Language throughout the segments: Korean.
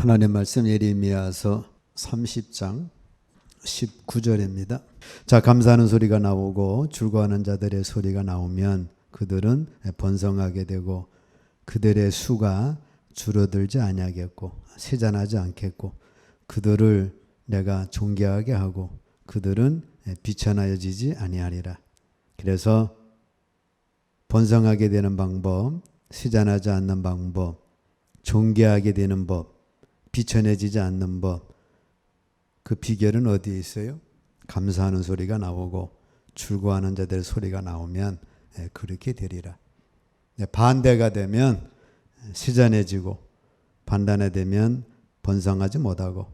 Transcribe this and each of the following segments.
하나님 말씀 예레미야서 30장 19절입니다. 자, 감사하는 소리가 나오고 즐거워하는 자들의 소리가 나오면 그들은 번성하게 되고 그들의 수가 줄어들지 아니하겠고 세잔하지 않겠고 그들을 내가 존귀하게 하고 그들은 비천하여지지 아니하리라. 그래서 번성하게 되는 방법, 세잔하지 않는 방법, 존귀하게 되는 법, 비천해지지 않는 법, 그 비결은 어디에 있어요? 감사하는 소리가 나오고 즐거워하는 자들의 소리가 나오면 그렇게 되리라. 반대가 되면 세잔해지고 반단에 되면 번성하지 못하고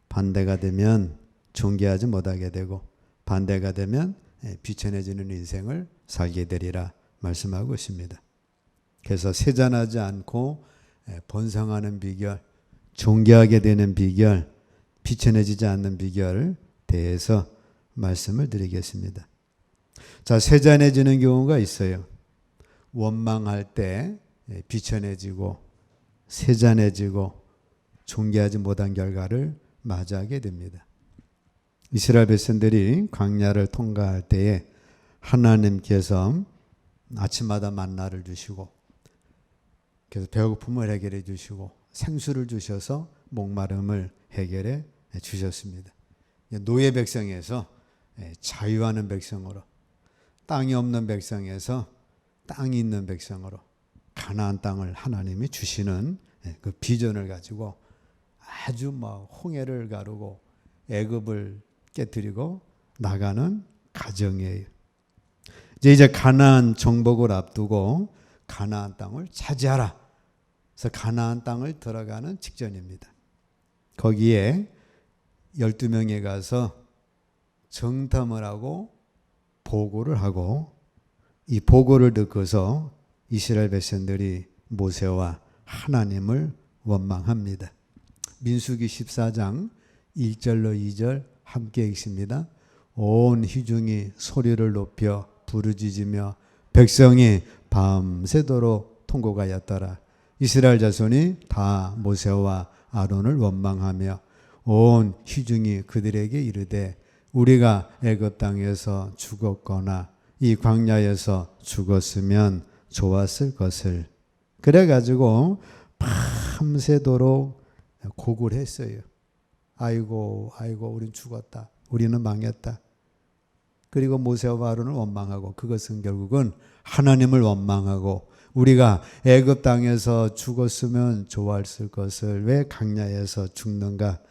반대가 되면 존귀하지 못하게 되고 반대가 되면 비천해지는 인생을 살게 되리라 말씀하고 있습니다. 그래서 세잔하지 않고 번성하는 비결, 존귀하게 되는 비결, 비천해지지 않는 비결을 대해서 말씀을 드리겠습니다. 자, 세잔해지는 경우가 있어요. 원망할 때 비천해지고 세잔해지고 존귀하지 못한 결과를 맞이하게 됩니다. 이스라엘 백성들이 광야를 통과할 때에 하나님께서 아침마다 만나를 주시고 그래서 배고픔을 해결해 주시고 생수를 주셔서 목마름을 해결해 주셨습니다. 노예 백성에서 자유하는 백성으로, 땅이 없는 백성에서 땅이 있는 백성으로 가나안 땅을 하나님이 주시는 그 비전을 가지고 아주 막 홍해를 가르고 애굽을 깨뜨리고 나가는 가정이에요. 이제 가나안 정복을 앞두고 가나안 땅을 차지하라. 그래서 가나안 땅을 들어가는 직전입니다. 거기에 12명에 가서 정탐을 하고 보고를 하고 이 보고를 듣고서 이스라엘 백성들이 모세와 하나님을 원망합니다. 민수기 14장 1절로 2절 함께 읽습니다. 온 회중이 소리를 높여 부르짖으며 백성이 밤새도록 통곡하였더라. 이스라엘 자손이 다 모세와 아론을 원망하며 온 회중이 그들에게 이르되 우리가 애굽 땅에서 죽었거나 이 광야에서 죽었으면 좋았을 것을. 그래가지고 밤새도록 곡을 했어요. 아이고 우린 죽었다. 우리는 망했다. 그리고 모세와 아론을 원망하고 그것은 결국은 하나님을 원망하고 우리가 애굽 땅에서 죽었으면 좋았을 것을 왜 광야에서 죽는가.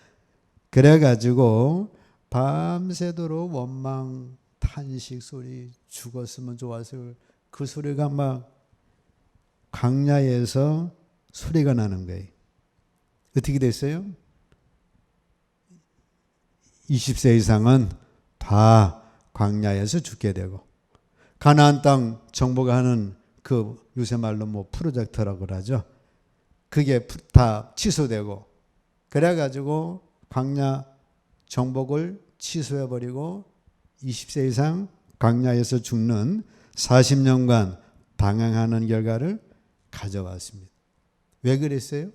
그래가지고 밤새도록 원망 탄식 소리 죽었으면 좋았을 그 소리가 막 광야에서 소리가 나는 거예요. 어떻게 됐어요? 20세 이상은 다 광야에서 죽게 되고 가나안 땅 정복하는 그 요새 말로 뭐 프로젝트라고 그러죠. 그게 다 취소되고 그래가지고 광야 정복을 취소해버리고 20세 이상 광야에서 죽는 40년간 방황하는 결과를 가져왔습니다. 왜 그랬어요?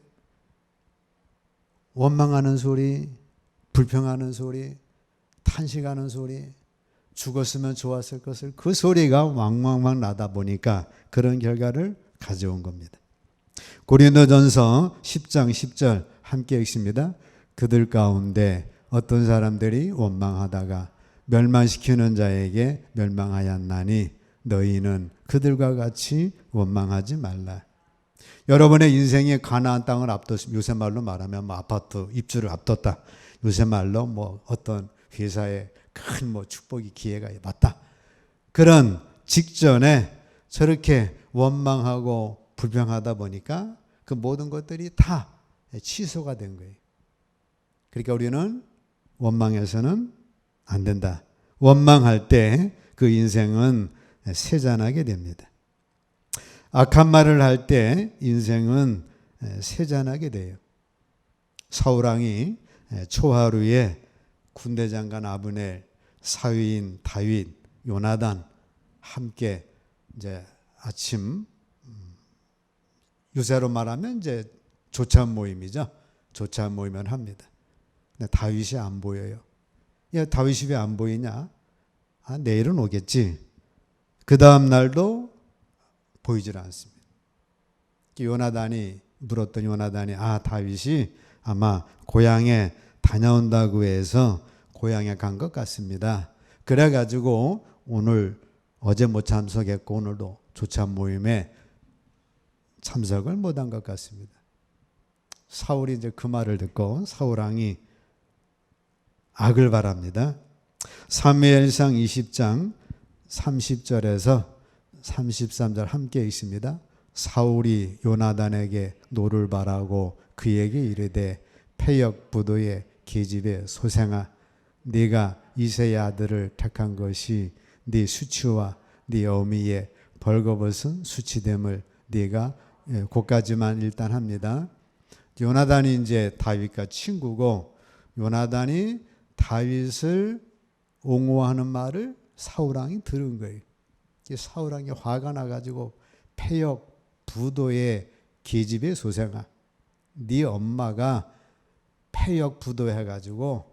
원망하는 소리, 불평하는 소리, 탄식하는 소리, 죽었으면 좋았을 것을 그 소리가 왕왕왕 나다 보니까 그런 결과를 가져온 겁니다. 고린도전서 10장 10절 함께 읽습니다. 그들 가운데 어떤 사람들이 원망하다가 멸망시키는 자에게 멸망하였나니 너희는 그들과 같이 원망하지 말라. 여러분의 인생에 가나안 땅을 앞뒀습니다. 요새 말로 말하면 뭐 아파트 입주를 앞뒀다. 요새 말로 뭐 어떤 회사에 큰 뭐 축복이 기회가 왔다. 그런 직전에 저렇게 원망하고 불평하다 보니까 그 모든 것들이 다 취소가 된 거예요. 그러니까 우리는 원망해서는 안 된다. 원망할 때 그 인생은 세잔하게 됩니다. 악한 말을 할 때 인생은 세잔하게 돼요. 사울왕이 초하루에 군대장관 아브넬, 사위인 다윗, 요나단 함께 이제 아침 요새로 말하면 이제 조찬 모임이죠. 조차 모이면 합니다. 근데 다윗이 안 보여요. 야, 다윗이 왜 안 보이냐? 아, 내일은 오겠지. 그 다음 날도 보이질 않습니다. 요나단이 물었더니 요나단이 다윗이 아마 고향에 다녀온다고 해서 고향에 간 것 같습니다. 그래가지고 오늘 어제 못 참석했고 오늘도 조차 모임에 참석을 못한 것 같습니다. 사울이 이제 그 말을 듣고 사울왕이 악을 바랍니다. 사무엘상 20장 30절에서 33절 함께 있습니다. 사울이 요나단에게 노를 바라고 그에게 이르되 패역부도의 계집의 소생아 네가 이새의 아들을 택한 것이 네 수치와 네 어미의 벌거벗은 수치됨을 네가 그까지만 일단 합니다. 요나단이 이제 다윗과 친구고 요나단이 다윗을 옹호하는 말을 사울왕이 들은 거예요. 사울왕이 화가 나가지고 패역 부도의 계집의 소생아 네 엄마가 패역 부도해가지고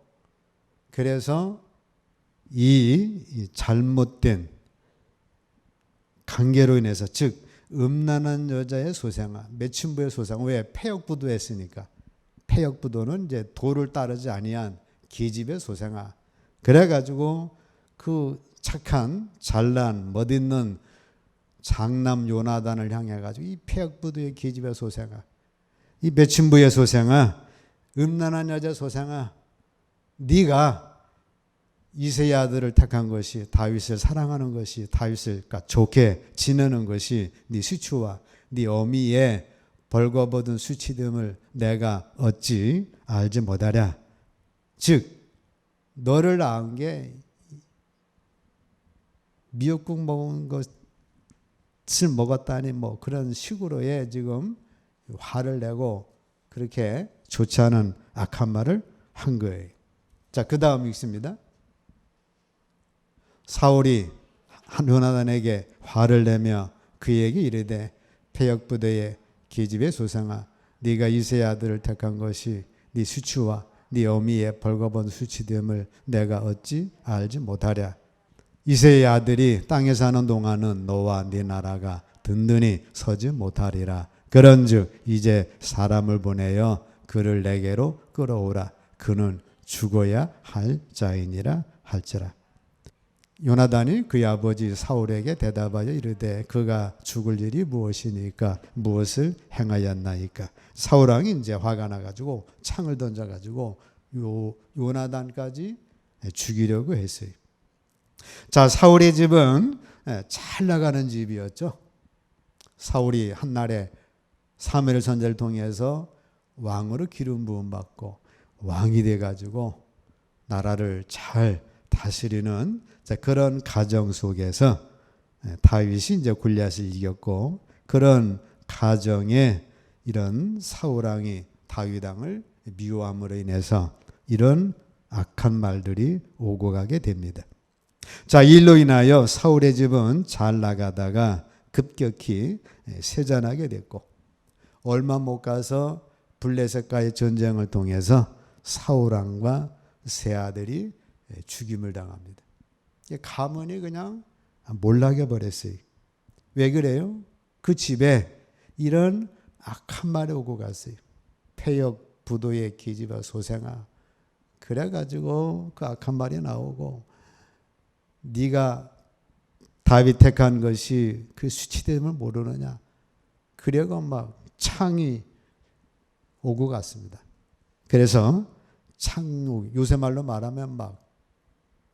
그래서 이 잘못된 관계로 인해서 즉 음란한 여자의 소생아 매춘부의 소생아 왜 패역부도했으니까 패역부도는 이제 도를 따르지 아니한 계집의 소생아 그래가지고 그 착한 잘난 멋있는 장남 요나단을 향해가지고 이 패역부도의 계집의 소생아 이 매춘부의 소생아 음란한 여자 소생아 네가 이새의 아들을 택한 것이 다윗을 사랑하는 것이 다윗을 좋게 지내는 것이 네 수치와 네 어미의 벌거벗은 수치됨을 내가 어찌 알지 못하랴. 즉 너를 낳은 게 미역국 먹은 것을 먹었다니 뭐 그런 식으로의 지금 화를 내고 그렇게 좋지 않은 악한 말을 한 거예요. 자, 그 다음 읽습니다. 사울이 요나단에게 화를 내며 그에게 이르되 패역부대의 계집의 소생아 네가 이새의 아들을 택한 것이 네 수치와 네 어미의 벌거벗은 수치됨을 내가 어찌 알지 못하랴. 이새의 아들이 땅에 사는 동안은 너와 네 나라가 든든히 서지 못하리라. 그런즉 이제 사람을 보내어 그를 내게로 끌어오라. 그는 죽어야 할 자이니라 할지라. 요나단이 그의 아버지 사울에게 대답하여 이르되 그가 죽을 일이 무엇이니까 무엇을 행하였나이까. 사울왕이 이제 화가 나가지고 창을 던져가지고 요나단까지 죽이려고 했어요. 자, 사울의 집은 잘 나가는 집이었죠. 사울이 한날에 사무엘 선지자를 통해서 왕으로 기름 부음 받고 왕이 돼가지고 나라를 잘 다스리는 그런 가정 속에서 다윗이 이제 골리앗을 이겼고 그런 가정에 이런 사울왕이 다윗왕을 미워함으로 인해서 이런 악한 말들이 오고 가게 됩니다. 자, 이 일로 인하여 사울의 집은 잘 나가다가 급격히 쇠잔하게 됐고 얼마 못 가서 블레셋과의 전쟁을 통해서 사울왕과 세 아들이 죽임을 당합니다. 가문이 그냥 몰락해 버렸어요. 왜 그래요? 그 집에 이런 악한 말이 오고 갔어요. 패역 부도의 계집아 소생아. 그래가지고 그 악한 말이 나오고 네가 다윗 택한 것이 그 수치됨을 모르느냐. 그래가 막 창이 오고 갔습니다. 그래서 요새 말로 말하면 막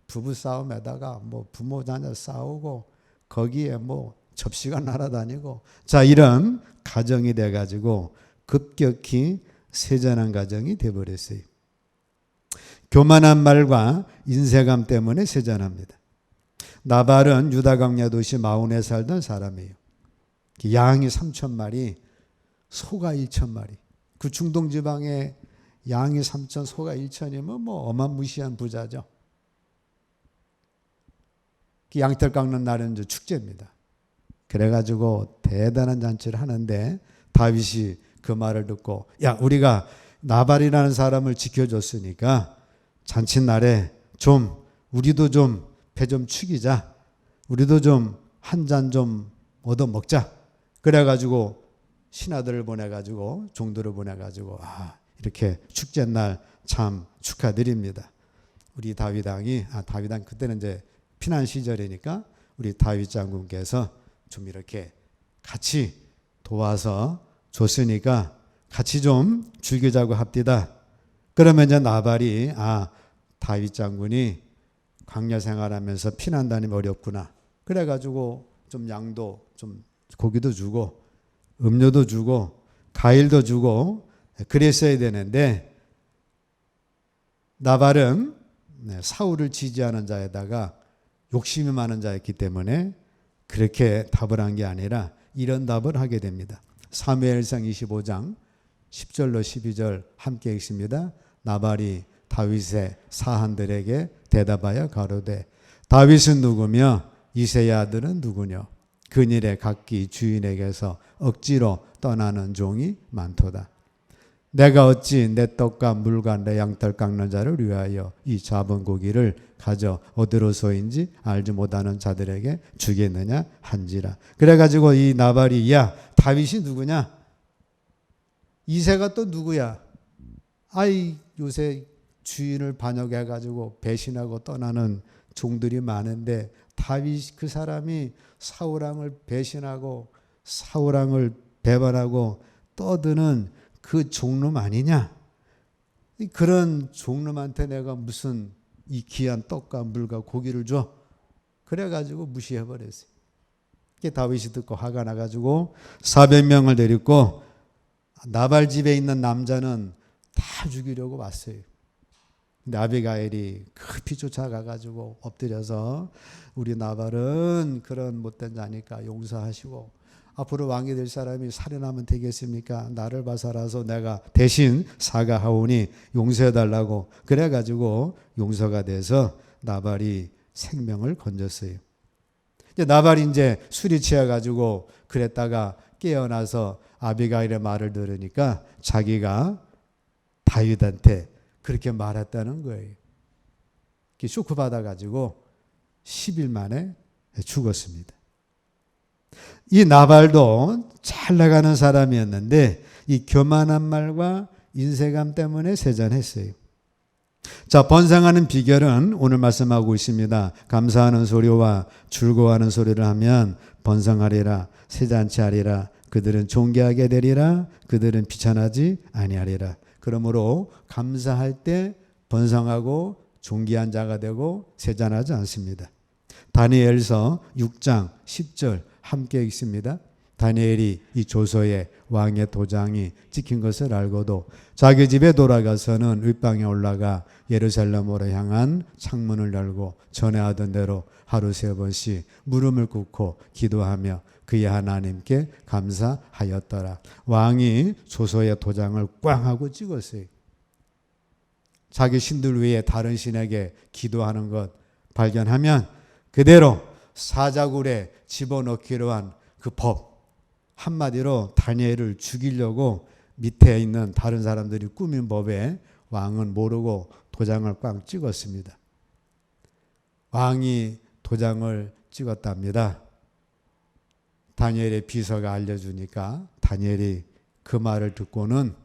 부부싸움에다가 뭐 부모 자녀 싸우고 거기에 뭐 접시가 날아다니고 자 이런 가정이 돼가지고 급격히 세잔한 가정이 돼버렸어요. 교만한 말과 인색감 때문에 세잔합니다. 나발은 유다 광야 도시 마온에 살던 사람이에요. 양이 3,000마리, 소가 1,000마리. 그 중동 지방에 양이 3,000, 소가 1,000이면 뭐 어마무시한 부자죠. 양털 깎는 날은 이제 축제입니다. 그래가지고 대단한 잔치를 하는데 다윗이 그 말을 듣고 야 우리가 나발이라는 사람을 지켜줬으니까 잔칫날에 좀 우리도 좀 배 좀 축이자. 우리도 좀 한 잔 좀 얻어 먹자. 그래가지고 신하들을 보내가지고 종들을 보내가지고 이렇게 축제날 참 축하드립니다. 우리 다윗 왕이 그때는 이제 피난 시절이니까 우리 다윗 장군께서 좀 이렇게 같이 도와서 줬으니까 같이 좀 즐기자고 합디다. 그러면 이제 나발이 다윗 장군이 광야 생활하면서 피난 다니면 어렵구나. 그래가지고 좀 양도 좀 고기도 주고 음료도 주고 과일도 주고 그랬어야 되는데 나발은 사울을 지지하는 자에다가 욕심이 많은 자였기 때문에 그렇게 답을 한 게 아니라 이런 답을 하게 됩니다. 사무엘상 25장 10절로 12절 함께 읽습니다. 나발이 다윗의 사한들에게 대답하여 가로되 다윗은 누구며 이새의 아들은 누구뇨? 근일에 각기 주인에게서 억지로 떠나는 종이 많도다. 내가 어찌 내 떡과 물과 내 양털 깎는 자를 위하여 이 잡은 고기를 가져 어디로서인지 알지 못하는 자들에게 주겠느냐 한지라. 그래가지고 이 나발이 야 다윗이 누구냐? 이새가 또 누구야? 요새 주인을 반역해가지고 배신하고 떠나는 종들이 많은데 다윗 그 사람이 사울왕을 배신하고 사울왕을 배반하고 떠드는 그 종놈 아니냐? 그런 종놈한테 내가 무슨 이 귀한 떡과 물과 고기를 줘? 그래가지고 무시해버렸어요. 다윗이 듣고 화가 나가지고 400명을 데리고 나발 집에 있는 남자는 다 죽이려고 왔어요. 근데 아비가일이 급히 쫓아가가지고 엎드려서 우리 나발은 그런 못된 자니까 용서하시고 앞으로 왕이 될 사람이 살인하면 되겠습니까? 나를 봐서라서 내가 대신 사과하오니 용서해달라고 그래가지고 용서가 돼서 나발이 생명을 건졌어요. 이제 나발이 이제 술이 취해가지고 그랬다가 깨어나서 아비가일의 말을 들으니까 자기가 다윗한테 그렇게 말했다는 거예요. 쇼크 받아가지고 10일 만에 죽었습니다. 이 나발도 잘 나가는 사람이었는데 이 교만한 말과 인색감 때문에 세잔했어요. 자, 번성하는 비결은 오늘 말씀하고 있습니다. 감사하는 소리와 즐거워하는 소리를 하면 번성하리라, 세잔치 하리라. 그들은 존귀하게 되리라. 그들은 비천하지 아니하리라. 그러므로 감사할 때 번성하고 존귀한 자가 되고 세잔하지 않습니다. 다니엘서 6장 10절 함께 읽습니다. 다니엘이 이 조서에 왕의 도장이 찍힌 것을 알고도 자기 집에 돌아가서는 윗방에 올라가 예루살렘으로 향한 창문을 열고 전에 하던 대로 하루 3번씩 무릎을 꿇고 기도하며 그의 하나님께 감사하였더라. 왕이 조서의 도장을 꽝 하고 찍었어요. 자기 신들 위에 다른 신에게 기도하는 것 발견하면 그대로 사자굴에 집어넣기로 한 그 법 한마디로 다니엘을 죽이려고 밑에 있는 다른 사람들이 꾸민 법에 왕은 모르고 도장을 꽝 찍었습니다. 왕이 도장을 찍었답니다. 다니엘의 비서가 알려주니까 다니엘이 그 말을 듣고는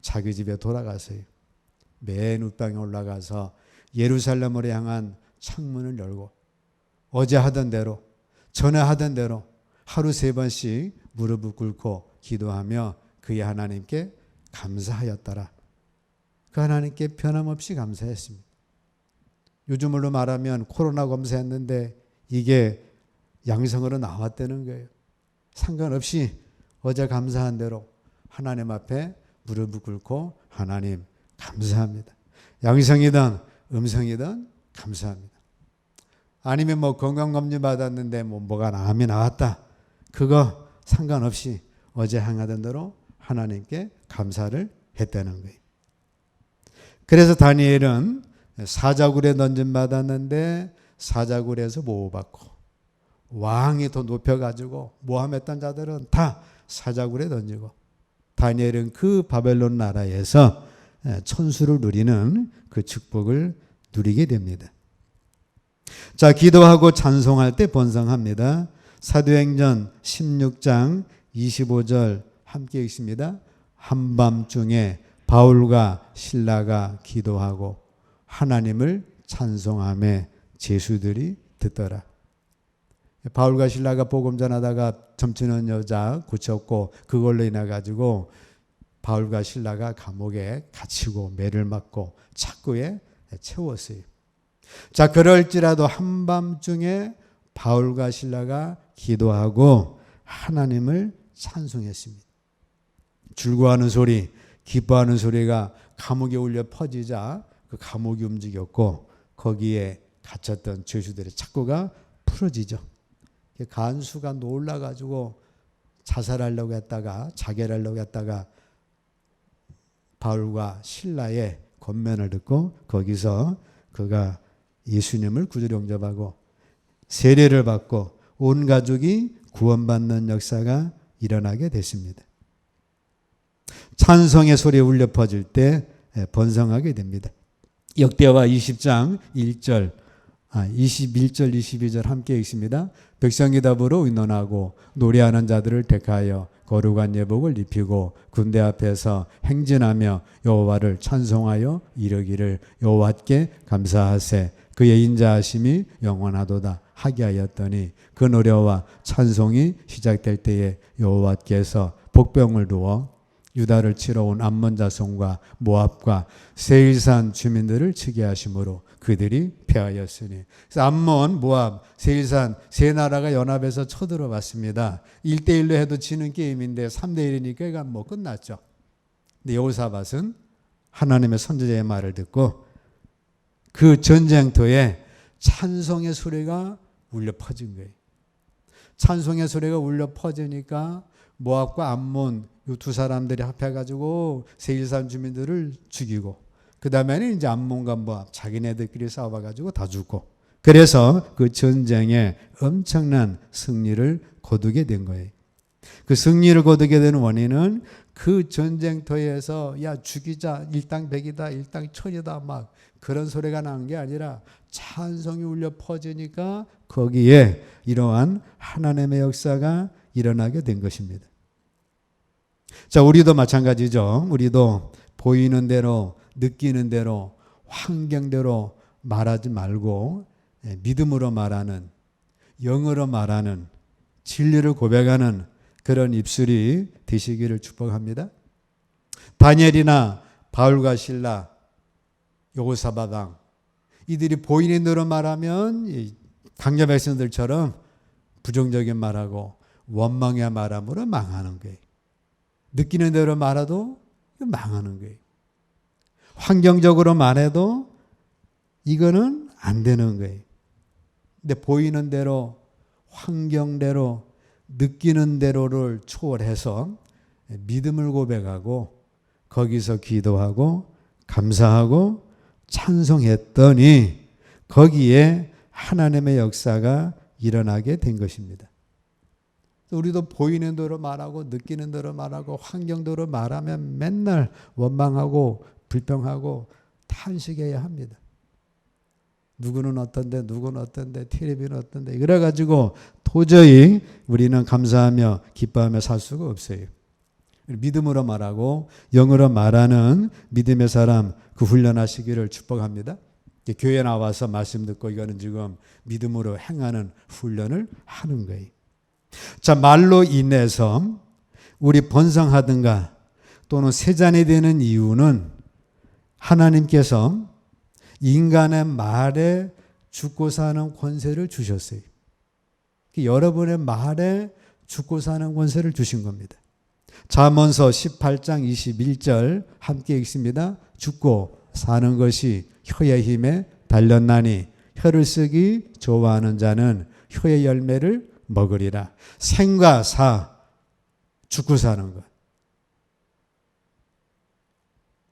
자기 집에 돌아갔어요. 맨 윗방에 올라가서 예루살렘으로 향한 창문을 열고 어제 하던 대로 전에 하던 대로 하루 3번씩 무릎을 꿇고 기도하며 그의 하나님께 감사하였더라. 그 하나님께 변함없이 감사했습니다. 요즘으로 말하면 코로나 검사했는데 이게 양성으로 나왔다는 거예요. 상관없이 어제 감사한 대로 하나님 앞에 무릎을 꿇고 하나님 감사합니다. 양성이든 음성이든 감사합니다. 아니면 건강검진 받았는데 뭐가 암이 나왔다. 그거 상관없이 어제 행하던 대로 하나님께 감사를 했다는 거예요. 그래서 다니엘은 사자굴에 던짐받았는데 사자굴에서 보호받고 왕이 더 높여가지고 모함했던 자들은 다 사자굴에 던지고 다니엘은 그 바벨론 나라에서 천수를 누리는 그 축복을 누리게 됩니다. 자, 기도하고 찬송할 때 번성합니다. 사도행전 16장 25절 함께 읽습니다. 한밤중에 바울과 실라가 기도하고 하나님을 찬송하며 제수들이 듣더라. 바울과 실라가 복음 전하다가 점치는 여자 고쳤고 그걸로 인해 가지고 바울과 실라가 감옥에 갇히고 매를 맞고 착고에 채웠어요. 자, 그럴지라도 한밤중에 바울과 실라가 기도하고 하나님을 찬송했습니다. 즐거워하는 소리, 기뻐하는 소리가 감옥에 울려 퍼지자 그 감옥이 움직였고 거기에 갇혔던 죄수들의 착고가 풀어지죠. 간수가 놀라가지고 자살하려고 했다가 자결하려고 했다가 바울과 실라의 권면을 듣고 거기서 그가 예수님을 구주로 영접하고 세례를 받고 온 가족이 구원받는 역사가 일어나게 됐습니다. 찬송의 소리 울려 퍼질 때 번성하게 됩니다. 역대하 20장 1절 21절 22절 함께 읽습니다. 백성이 답으로 의논하고 노래하는 자들을 택하여 거룩한 예복을 입히고 군대 앞에서 행진하며 여호와를 찬송하여 이르기를 여호와께 감사하세 그의 인자하심이 영원하도다 하게 하였더니 그 노래와 찬송이 시작될 때에 여호와께서 복병을 두어 유다를 치러 온 암몬 자손과 모압과 세일산 주민들을 치게 하심으로 그들이 패하였으니. 그래서 암몬, 모압, 세일산 세 나라가 연합해서 쳐들어왔습니다. 1대1로 해도 지는 게임인데 3대1이니까 이건 뭐 끝났죠. 근데 여호사밧은 하나님의 선지자의 말을 듣고 그 전쟁터에 찬송의 소리가 울려 퍼진 거예요. 찬송의 소리가 울려 퍼지니까 모압과 암몬 이 두 사람들이 합해가지고 세일산 주민들을 죽이고 그 다음에는 이제 암몬과 모압 자기네들끼리 싸워가지고 다 죽고 그래서 그 전쟁에 엄청난 승리를 거두게 된 거예요. 그 승리를 거두게 된 원인은 그 전쟁터에서 야 죽이자 일당백이다 일당천이다 막 그런 소리가 난 게 아니라 찬송이 울려 퍼지니까 거기에 이러한 하나님의 역사가 일어나게 된 것입니다. 자, 우리도 마찬가지죠. 우리도 보이는 대로 느끼는 대로 환경대로 말하지 말고 믿음으로 말하는 영으로 말하는 진리를 고백하는 그런 입술이 되시기를 축복합니다. 다니엘이나 바울과 실라, 여호사밧 왕 이들이 보이는 대로 말하면 강자 백성들처럼 부정적인 말하고 원망의 말함으로 망하는 거예요. 느끼는 대로 말해도 망하는 거예요. 환경적으로 말해도 이거는 안 되는 거예요. 근데 보이는 대로 환경대로 느끼는 대로를 초월해서 믿음을 고백하고 거기서 기도하고 감사하고 찬송했더니 거기에 하나님의 역사가 일어나게 된 것입니다. 우리도 보이는 대로 말하고 느끼는 대로 말하고 환경대로 말하면 맨날 원망하고 불평하고 탄식해야 합니다. 누구는 어떤데 누구는 어떤데 텔레비는 어떤데 그래가지고 도저히 우리는 감사하며 기뻐하며 살 수가 없어요. 믿음으로 말하고 영으로 말하는 믿음의 사람 그 훈련하시기를 축복합니다. 교회 나와서 말씀 듣고 이거는 지금 믿음으로 행하는 훈련을 하는 거예요. 자, 말로 인해서 우리 번성하든가 또는 세잔이 되는 이유는 하나님께서 인간의 말에 죽고 사는 권세를 주셨어요. 여러분의 말에 죽고 사는 권세를 주신 겁니다. 잠언서 18장 21절 함께 읽습니다. 죽고 사는 것이 혀의 힘에 달렸나니 혀를 쓰기 좋아하는 자는 혀의 열매를 먹으리라. 생과 사, 죽고 사는 것.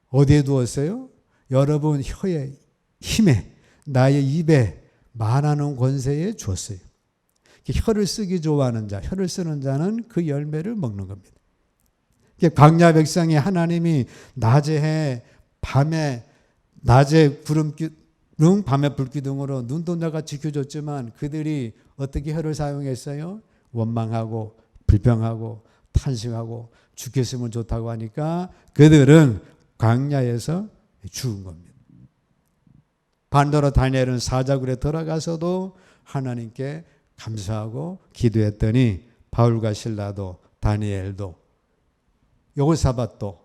어디에 두었어요? 여러분 혀의 힘에 나의 입에 말하는 권세에 주었어요. 혀를 쓰기 좋아하는 자, 혀를 쓰는 자는 그 열매를 먹는 겁니다. 광야 백성이 하나님이 낮에 해 낮에 구름기둥, 밤에 불기둥으로 눈동자가 지켜줬지만 그들이 어떻게 혀를 사용했어요? 원망하고 불평하고 탄식하고 죽겠으면 좋다고 하니까 그들은 광야에서 죽은 겁니다. 반대로 다니엘은 사자굴에 들어가서도 하나님께 감사하고 기도했더니 바울과 실라도 다니엘도 여호사밧도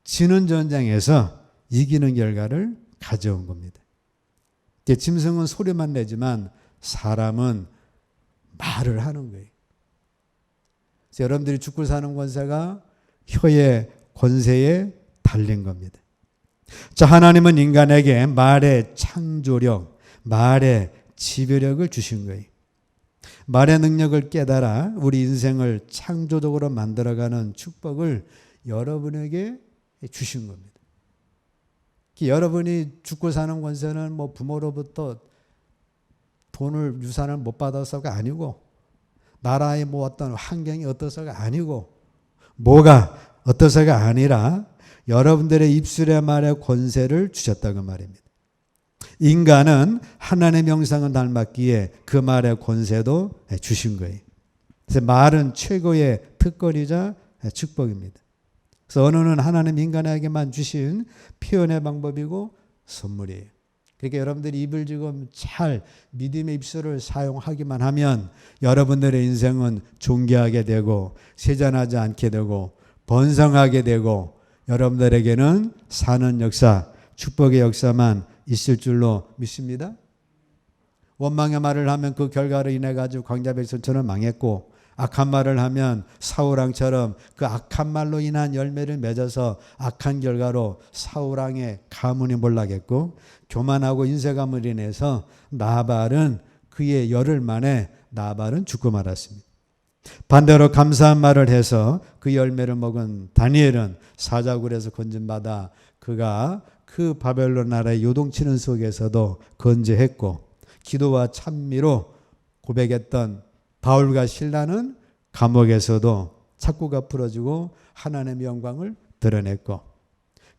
지는 전쟁에서 이기는 결과를 가져온 겁니다. 짐승은 소리만 내지만 사람은 말을 하는 거예요. 그래서 여러분들이 죽고 사는 권세가 혀의 권세에 달린 겁니다. 자, 하나님은 인간에게 말의 창조력, 말의 지배력을 주신 거예요. 말의 능력을 깨달아 우리 인생을 창조적으로 만들어가는 축복을 여러분에게 주신 겁니다. 여러분이 죽고 사는 권세는 뭐 부모로부터 돈을 유산을 못 받아서가 아니고 나라의 뭐 어떤 환경이 어떠서가 아니고 뭐가 어떠서가 아니라 여러분들의 입술의 말에 권세를 주셨다고 말입니다. 인간은 하나님의 명상을 닮았기에 그 말의 권세도 주신 거예요. 그래서 말은 최고의 특권이자 축복입니다. 그래서 언어는 하나님 인간에게만 주신 표현의 방법이고 선물이에요. 그러니까 여러분들이 입을 지금 잘 믿음의 입술을 사용하기만 하면 여러분들의 인생은 존귀하게 되고 세잔하지 않게 되고 번성하게 되고 여러분들에게는 사는 역사, 축복의 역사만 있을 줄로 믿습니다. 원망의 말을 하면 그 결과로 인해 가지고 광야 백성처럼 망했고 악한 말을 하면 사울왕처럼 그 악한 말로 인한 열매를 맺어서 악한 결과로 사울왕의 가문이 몰락했고 교만하고 인색함을 인해서 나발은 그의 열흘 만에 나발은 죽고 말았습니다. 반대로 감사한 말을 해서 그 열매를 먹은 다니엘은 사자굴에서 건진받아 그가 그 바벨론 나라의 요동치는 속에서도 건재했고 기도와 찬미로 고백했던 바울과 실라는 감옥에서도 착고가 풀어지고 하나님의 영광을 드러냈고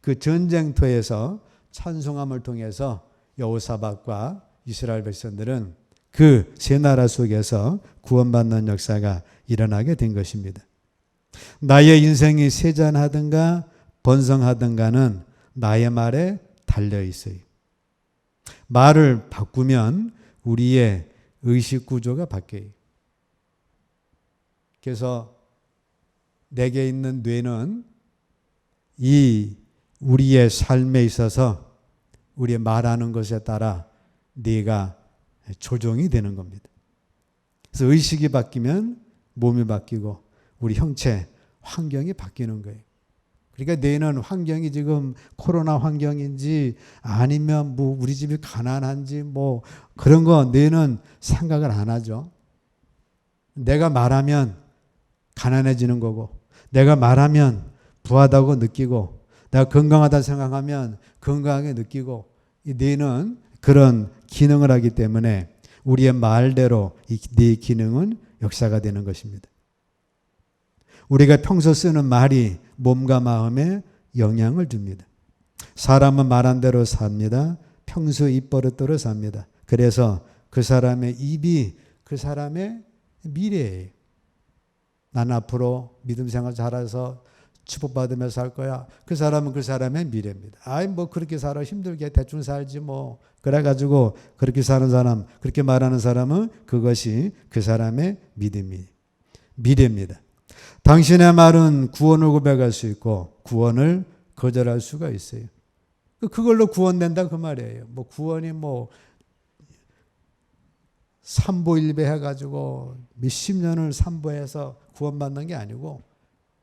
그 전쟁터에서 찬송함을 통해서 여호사밧과 이스라엘 백성들은 그 세 나라 속에서 구원받는 역사가 일어나게 된 것입니다. 나의 인생이 세잔하든가 번성하든가는 나의 말에 달려 있어요. 말을 바꾸면 우리의 의식 구조가 바뀌어요. 그래서 내게 있는 뇌는 이 우리의 삶에 있어서 우리의 말하는 것에 따라 뇌가 조종이 되는 겁니다. 그래서 의식이 바뀌면 몸이 바뀌고 우리 형체, 환경이 바뀌는 거예요. 그러니까 뇌는 환경이 지금 코로나 환경인지 아니면 뭐 우리 집이 가난한지 뭐 그런 거 뇌는 생각을 안 하죠. 내가 말하면 가난해지는 거고 내가 말하면 부하다고 느끼고 내가 건강하다 생각하면 건강하게 느끼고 이 뇌는 그런 기능을 하기 때문에 우리의 말대로 이 뇌 기능은 역사가 되는 것입니다. 우리가 평소 쓰는 말이 몸과 마음에 영향을 줍니다. 사람은 말한 대로 삽니다. 평소 입버릇대로 삽니다. 그래서 그 사람의 입이 그 사람의 미래예요. 난 앞으로 믿음 생활 잘해서 축복받으며 살 거야. 그 사람은 그 사람의 미래입니다. 아이 뭐 그렇게 살아 힘들게 대충 살지 뭐. 그래가지고 그렇게 사는 사람, 그렇게 말하는 사람은 그것이 그 사람의 미래입니다. 당신의 말은 구원을 고백할 수 있고 구원을 거절할 수가 있어요. 그걸로 구원된다 그 말이에요. 뭐 구원이 뭐 삼보일배 해가지고 몇십 년을 삼보해서 구원받는 게 아니고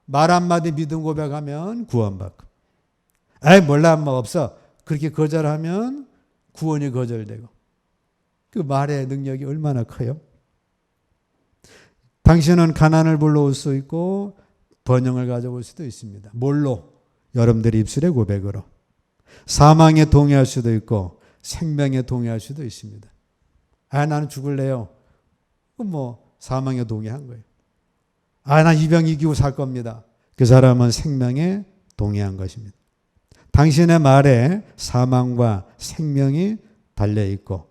말 한마디 믿음 고백하면 구원받고 아이 몰라 뭐 없어 그렇게 거절하면 구원이 거절되고 그 말의 능력이 얼마나 커요. 당신은 가난을 불러올 수 있고 번영을 가져올 수도 있습니다. 뭘로? 여러분들의 입술의 고백으로. 사망에 동의할 수도 있고 생명에 동의할 수도 있습니다. 아 나는 죽을래요. 뭐 사망에 동의한 거예요. 아 나 이 병 이기고 살 겁니다. 그 사람은 생명에 동의한 것입니다. 당신의 말에 사망과 생명이 달려 있고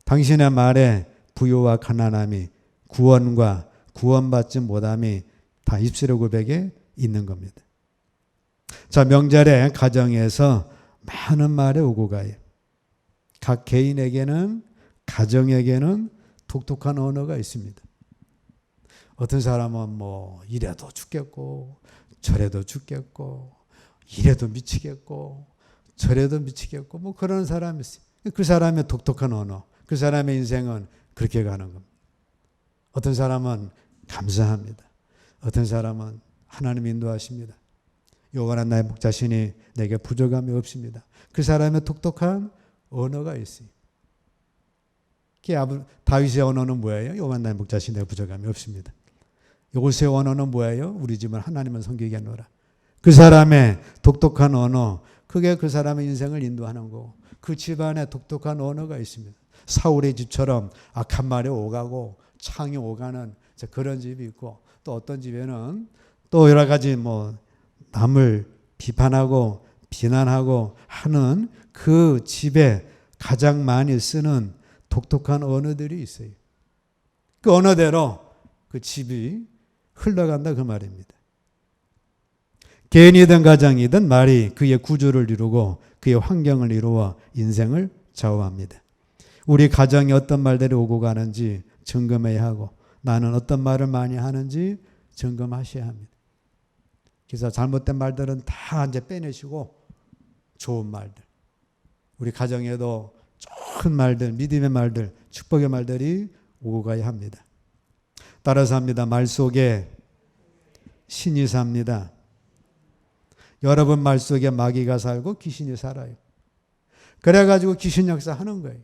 당신의 말에 부요와 가난함이 구원과 구원받지 못함이 다 입술의 고백에 있는 겁니다. 자, 명절에 가정에서 많은 말이 오고 가요. 각 개인에게는 가정에게는 독특한 언어가 있습니다. 어떤 사람은 뭐 이래도 죽겠고 저래도 죽겠고 이래도 미치겠고 저래도 미치겠고 뭐 그런 사람이 있어요. 그 사람의 독특한 언어, 그 사람의 인생은 그렇게 가는 겁니다. 어떤 사람은 감사합니다. 어떤 사람은 하나님 인도하십니다. 요한한 나의 목자신이 내게 부족함이 없습니다. 그 사람의 독특한 언어가 있어요. 다윗의 언어는 뭐예요? 요한 나의 목자신이 내게 부족함이 없습니다. 요새의 언어는 뭐예요? 우리 집은 하나님을 섬기게 하노라. 그 사람의 독특한 언어, 그게 그 사람의 인생을 인도하는 거고 그 집안에 독특한 언어가 있습니다. 사울의 집처럼 악한 말이 오가고 창이 오가는 그런 집이 있고 또 어떤 집에는 또 여러 가지 뭐 남을 비판하고 비난하고 하는 그 집에 가장 많이 쓰는 독특한 언어들이 있어요. 그 언어대로 그 집이 흘러간다 그 말입니다. 개인이든 가정이든 말이 그의 구조를 이루고 그의 환경을 이루어 인생을 좌우합니다. 우리 가정에 어떤 말들이 오고 가는지 점검해야 하고 나는 어떤 말을 많이 하는지 점검하셔야 합니다. 그래서 잘못된 말들은 다 이제 빼내시고 좋은 말들, 우리 가정에도 좋은 말들, 믿음의 말들, 축복의 말들이 오고 가야 합니다. 따라서 합니다. 말 속에 신이 삽니다. 여러분 말 속에 마귀가 살고 귀신이 살아요. 그래가지고 귀신 역사하는 거예요.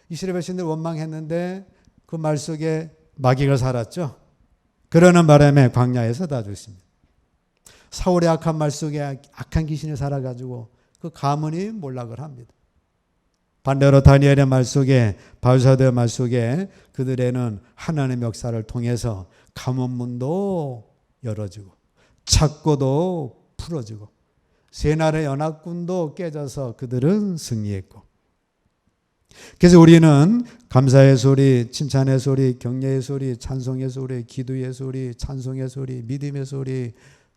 이스라엘 백성들 원망했는데 그 말 속에 마귀가 살았죠. 그러는 바람에 광야에서 다 죽습니다. 사울의 악한 말 속에 악한 귀신이 살아가지고 그 가문이 몰락을 합니다. 반대로 다니엘의 말 속에 바울사도의 말 속에 그들에는 하나님의 역사를 통해서 가문문도 열어지고 착고도 풀어지고 세 나라의 연합군도 깨져서 그들은 승리했고 그래서 우리는 감사의 소리, 칭찬의 소리, 격려의 소리, 찬송의 소리, 기도의 소리, 찬송의 소리, 믿음의 소리,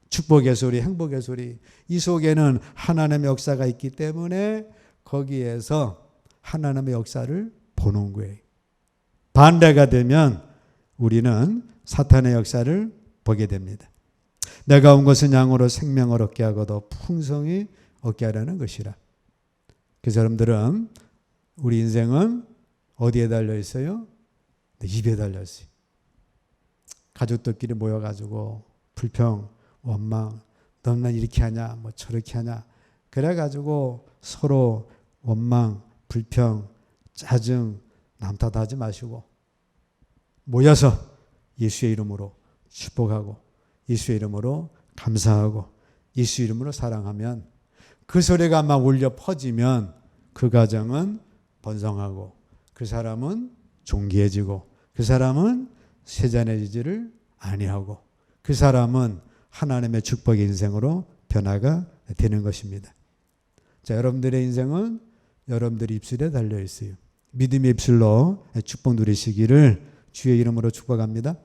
축복의 소리, 행복의 소리 이 속에는 하나님의 역사가 있기 때문에 거기에서 하나님의 역사를 보는 거예요. 반대가 되면 우리는 사탄의 역사를 보게 됩니다. 내가 온 것은 양으로 생명을 얻게 하고도 풍성히 얻게 하려는 것이라. 그래서 여러분들은 우리 인생은 어디에 달려 있어요? 입에 달려 있어요. 가족들끼리 모여가지고 불평, 원망, 너는 이렇게 하냐, 뭐 저렇게 하냐. 그래가지고 서로 원망, 불평, 짜증, 남 탓하지 마시고 모여서 예수의 이름으로 축복하고 예수의 이름으로 감사하고 예수 이름으로 사랑하면 그 소리가 막 울려 퍼지면 그 가정은 번성하고 그 사람은 존귀해지고 그 사람은 세잔해지지를 아니하고 그 사람은 하나님의 축복의 인생으로 변화가 되는 것입니다. 자, 여러분들의 인생은 여러분들의 입술에 달려 있어요. 믿음의 입술로 축복 누리시기를 주의 이름으로 축복합니다.